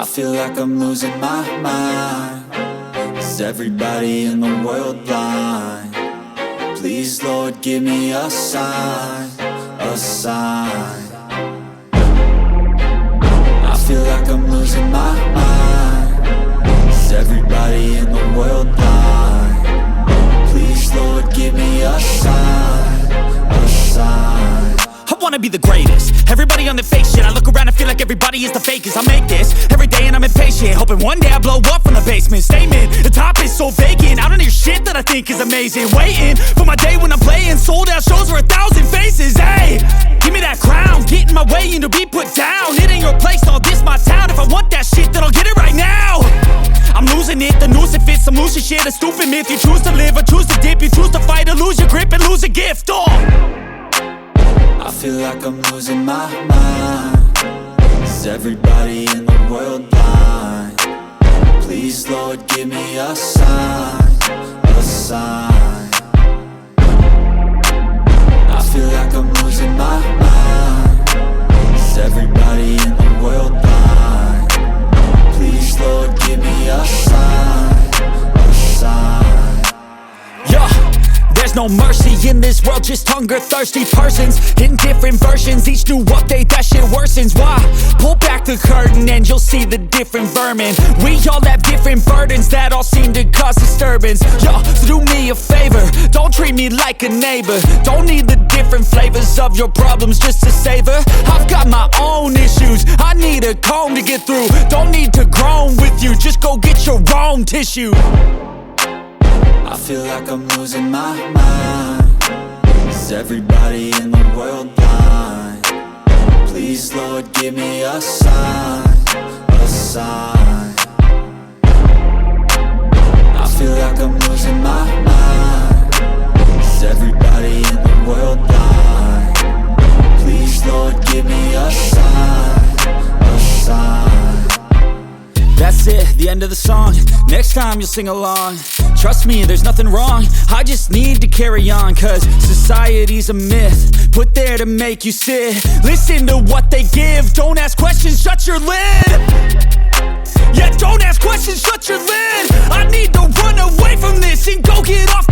I feel like I'm losing my mind. Is everybody in the world blind? Please, Lord, give me a sign, a sign. I feel like I'm losing my mind. Is everybody in the world blind? Please, Lord, give me a sign, a sign. I wanna be the greatest. Everybody on the fake shit. I look around and feel like everybody is the fakest. I make this every day and I'm impatient, hoping one day I blow up from the basement. Statement, the top is so vacant. I don't hear shit that I think is amazing. Waiting for my day when I'm playing sold out shows for 1,000 faces. Hey, give me that crown, get in my way and to be put down. It ain't your place, all this my town. If I want that shit, then I'll get it right now. I'm losing it, the noose it fits. I'm losing shit, a stupid myth. You choose to live or choose to dip. You choose to fight or lose your grip and lose a gift. I feel like I'm losing my mind. Is everybody in the world blind? Please, Lord, give me a sign, a sign. I feel like I'm losing my mind. Is everybody in the world blind? Please, Lord, give me a sign, a sign. Yeah. There's no mercy in this world, just hunger-thirsty persons in different versions. Each new update, that shit worsens. Why? Pull back the curtain and you'll see the different vermin. We all have different burdens that all seem to cause disturbance. Yo, so do me a favor, don't treat me like a neighbor. Don't need the different flavors of your problems just to savor. I've got my own issues, I need a comb to get through. Don't need to groan with you, just go get your own tissue. I feel like I'm losing my mind. Is everybody in the world blind? Please, Lord, give me a sign, a sign. I feel like I'm losing my mind. Is everybody in the world blind? Please, Lord, give me a sign, a sign. That's it, the end of the song. Next time you'll sing along. Trust me, there's nothing wrong. I just need to carry on, cause society's a myth put there to make you sit. Listen to what they give. Don't ask questions, shut your lid. Yeah, don't ask questions, shut your lid. I need to run away from this and go get off